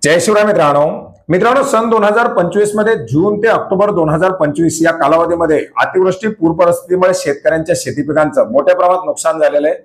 जय शिवराय मित्रांनो सन 2025 मध्ये जून ते ऑक्टोबर 2025 या कालावधीमध्ये अतिवृष्टी पूर परिस्थितीमुळे शेतकऱ्यांच्या शेती पिकांचं मोठ्या प्रमाणात नुकसान झालेलं आहे।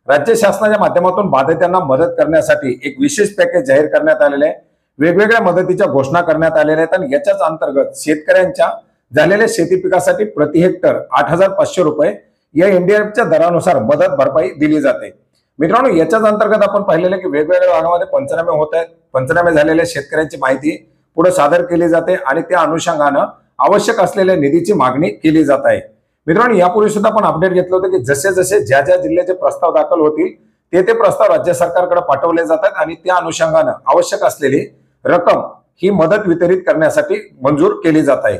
राज्य शासनाच्या माध्यमातून बाधितांना मदत करण्यासाठी एक विशेष पॅकेज जाहीर करण्यात आलेले आहे। वेगवेगळ्या मदतीच्या घोषणा करण्यात आलेल्या आहेत आणि याच्याच अंतर्गत शेतकऱ्यांच्या झालेल्या शेती पिकासाठी प्रति हेक्टर 8,500 रुपये या एनडीआरएफच्या दरानुसार मदत भरपाई दिली जाते। मित्रांनो, याच्याच अंतर्गत आपण पाहिलेलं की वेगवेगळ्या भागामध्ये पंचनामे होत आहेत। पंचनामे झालेल्या शेतकऱ्यांची माहिती पुढे सादर केली जाते आणि त्या अनुषंगाने आवश्यक असलेल्या निधीची मागणी केली जात आहे। मित्रांनो, यापूर्वी सुद्धा आपण अपडेट घेतलं होतं की जसे जसे ज्या जिल्ह्याचे प्रस्ताव दाखल होतील ते प्रस्ताव राज्य सरकारकडे पाठवले जातात आणि त्या अनुषंगाने आवश्यक असलेली रक्कम ही मदत वितरित करण्यासाठी मंजूर केली जात आहे।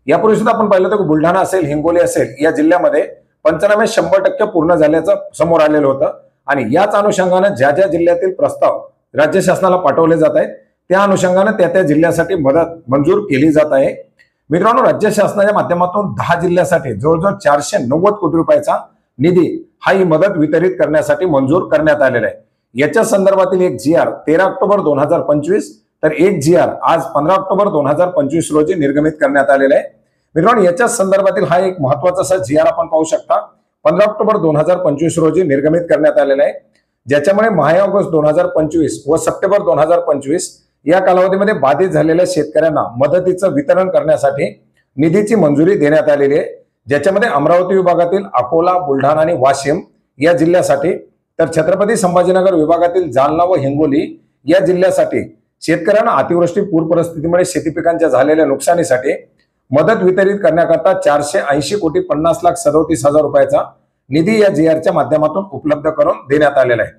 यापूर्वी सुद्धा आपण पाहिलं होतं की बुलढाणा असेल, हिंगोली असेल या जिल्ह्यामध्ये पंचनामे 100% पूर्ण झाल्याचं समोर आलेलं होतं आणि याच अनुषंगाने ज्या जिल्ह्यातील प्रस्ताव राज्य शासनाला पाठवले जात आहेत त्या अनुषंगाने त्या जिल्ह्यासाठी मदत मंजूर केली जात आहे। मित्रांनो, राज्य शासनाच्या माध्यमातून 10 जिल्ह्यासाठी जवळजवळ 490 कोटी रुपयाचा निधी हा ही मदत वितरित करण्यासाठी मंजूर करण्यात आलेला आहे। याच्या संदर्भातील एक जीआर 13 ऑक्टोबर 2025 तर एक जीआर आज 15 ऑक्टोबर 2025 रोजी निर्गमित करण्यात आलेला आहे। मित्रांनो, याच्या संदर्भातील हा एक महत्त्वाचा असा जीआर आपण पाहू शकता 15 ऑक्टोबर 2025 रोजी निर्गमित करण्यात आलेला आहे, ज्याच्यामुळे माहे ऑगस्ट 2025 व सप्टेंबर 2025 या कालावधीमध्ये बाधित झालेल्या शेतकऱ्यांना मदतीचं वितरण करण्यासाठी निधीची मंजुरी देण्यात आलेली आहे। ज्याच्यामध्ये अमरावती विभागातील अकोला, बुलढाणा आणि वाशिम या जिल्ह्यासाठी तर छत्रपती संभाजीनगर विभागातील जालना व हिंगोली या जिल्ह्यासाठी शेतकऱ्यांना अतिवृष्टी पूर परिस्थितीमुळे शेती पिकांच्या झालेल्या नुकसानीसाठी मदत वितरित करण्याकरता 480 कोटी 50,37,000 रुपयाचा निधी या जीआरच्या माध्यमातून उपलब्ध करून देण्यात आलेला आहे।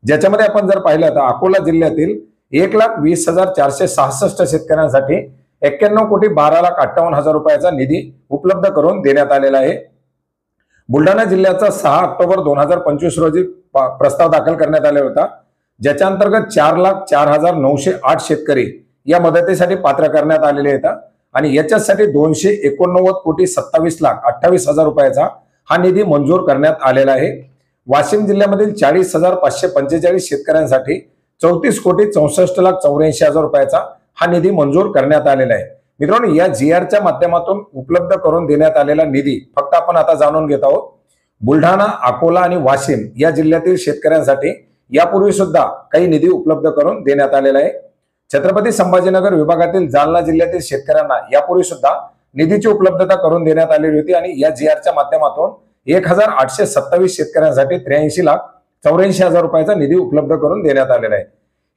ज्याच्यामध्ये आपण जर पाहिलं तर अकोला जिल्ह्यातील 1,20,466 शेतकऱ्यांसाठी 91 कोटी 12,58,000 रुपयाचा निधी उपलब्ध करून देण्यात आलेला आहे। बुलढाणा जिल्ह्याचा 6 ऑक्टोबर 2025 रोजी प्रस्ताव दाखल करण्यात आला होता, ज्याच्या अंतर्गत 4,04,908 शेतकरी या मदतीसाठी पात्र करण्यात आलेले आहेत आणि याच्यासाठी 289 कोटी 27,28,000 रुपयाचा हा निधी मंजूर करण्यात आलेला आहे। वाशिम जिल्ह्यामधील 40,545 शेतकऱ्यांसाठी 34 कोटी 64,84,000 रुपयाचा हा निधी मंजूर करण्यात आलेला आहे। मित्रांनो, या जीआरच्या माध्यमातून उपलब्ध करून देण्यात आलेला निधी फक्त आपण आता जाणून घेत आहोत। बुलढाणा, अकोला आणि वाशिम या जिल्ह्यातील शेतकऱ्यांसाठी यापूर्वी सुद्धा काही निधी उपलब्ध करून देण्यात आलेला आहे। छत्रपती संभाजीनगर विभागातील जालना जिल्ह्यातील शेतकऱ्यांना यापूर्वी सुद्धा निधीची उपलब्धता करून देण्यात आलेली होती आणि या जीआरच्या माध्यमातून 1,827 शेतकऱ्यांसाठी 83,84,000 रुपयाचा निधी उपलब्ध करून देण्यात आलेला आहे।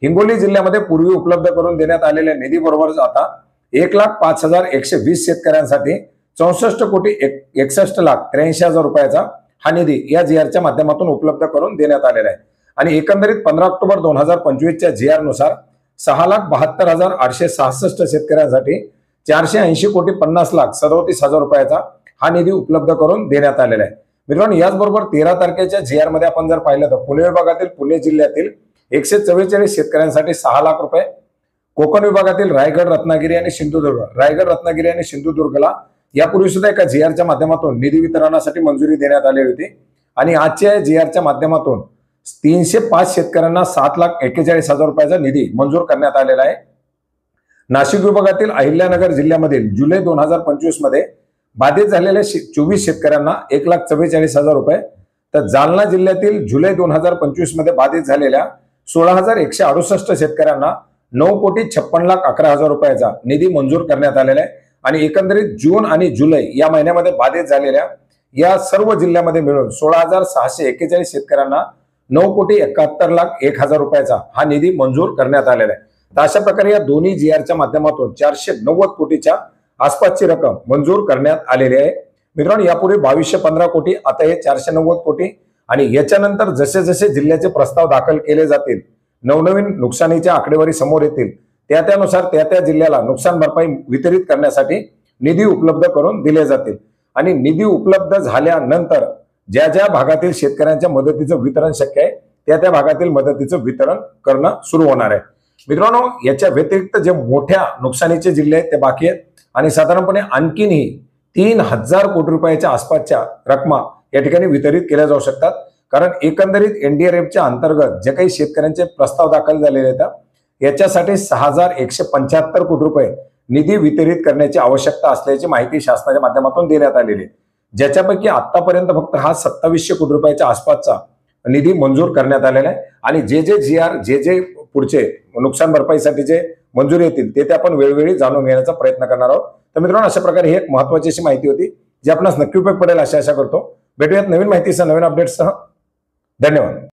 हिंगोली जिल्ह्यामध्ये पूर्वी उपलब्ध करून देण्यात आलेल्या निधीबरोबरच आता 1,05,120 शेतकऱ्यांसाठी 64 कोटी 61,83,000 रुपयाचा हा निधी या जीआरच्या माध्यमातून उपलब्ध करून देण्यात आलेला आहे आणि एकंदरीत 15 ऑक्टोबर 2025 च्या जीआर नुसार 6,72,866 शेतकऱ्यांसाठी 480 कोटी 50,37,000 रुपयाचा हा निधी उपलब्ध करून देण्यात आलेला आहे। मित्रांनो, याचबरोबर 13 तारखेच्या जीआर मध्ये आपण जर पाहिलं तर पुणे विभागातील पुणे जिल्ह्यातील 144 शेतकऱ्यांसाठी 6 लाख रुपये, कोकण विभागातील रायगड, रत्नागिरी आणि सिंधुदुर्गला यापूर्वी सुद्धा एका जीआरच्या माध्यमातून निधी वितरणासाठी मंजुरी देण्यात आली होती आणि आजच्या जीआरच्या माध्यमातून 305 शेतकऱ्यांना 7,41,000 रुपयाचा निधी मंजूर करण्यात आलेला आहे। नाशिक विभागातील अहिल्यानगर जिल्ह्यामधील जुलै 2025 मध्ये बाधित झालेल्या 24 शेतकऱ्यांना 1,44,000 रुपये तर जालना जिल्ह्यातील जुलै 2025 मध्ये बाधित झालेल्या 16,168 शेतकऱ्यांना 9 कोटी 56,11,000 रुपयाचा निधी मंजूर करण्यात आलेला आहे आणि एकंदरीत जून आणि जुलै या महिन्यामध्ये बाधित झालेल्या या सर्व जिल्ह्यामध्ये मिळून 16,641 शेतकऱ्यांना 9 कोटी 71,01,000 रुपयाचा हा निधी मंजूर करण्यात आलेला आहे। तर अशा प्रकारे या दोन्ही जीआरच्या माध्यमातून 490 कोटीच्या आसपासची रक्कम मंजूर करण्यात आलेली आहे। मित्रांनो, यापूर्वी 2215 कोटी, आता हे 490 कोटी आणि याच्यानंतर जसे जसे जिल्ह्याचे प्रस्ताव दाखल केले जातील, नवनवीन नुकसानीच्या आकडेवारी समोर येतील त्यानुसार त्या जिल्ह्याला नुकसान भरपाई वितरित करण्यासाठी निधी उपलब्ध करून दिले जातील आणि निधी उपलब्ध झाल्यानंतर ज्या भागातील शेतकऱ्यांच्या मदतीचं वितरण शक्य आहे त्या भागातील मदतीचं वितरण करणं सुरू होणार आहे। मित्रांनो, याच्या व्यतिरिक्त जे मोठ्या नुकसानीचे जिल्हे आहेत ते बाकी आहेत आणि साधारणपणे आणखीनही 3,000 कोटी रुपयाच्या आसपासच्या रकमा या ठिकाणी वितरित केल्या जाऊ शकतात, कारण एकंदरीत एनडीआरएफच्या अंतर्गत जे काही शेतकऱ्यांचे प्रस्ताव दाखल झालेले आहेत याच्यासाठी 6,175 कोटी रुपये निधी वितरित करण्याची आवश्यकता असल्याची माहिती शासनाच्या माध्यमातून देण्यात आलेली आहे, ज्याच्यापैकी आतापर्यंत फक्त हा 2700 कोटी रुपयाच्या आसपासचा निधी मंजूर करण्यात आलेला आहे आणि जे GR जे पुढचे नुकसान भरपाईसाठी जे मंजुरी येतील ते आपण वेळोवेळी जाणून घेण्याचा प्रयत्न करणार आहोत. तर मित्रांनो, अशा प्रकारे ही एक महत्त्वाची अशी माहिती होती जी आपणास नक्की उपयोग पडेल अशी आशा करतो. भेटूयात नवीन माहितीसह, नवीन अपडेट्ससह. धन्यवाद.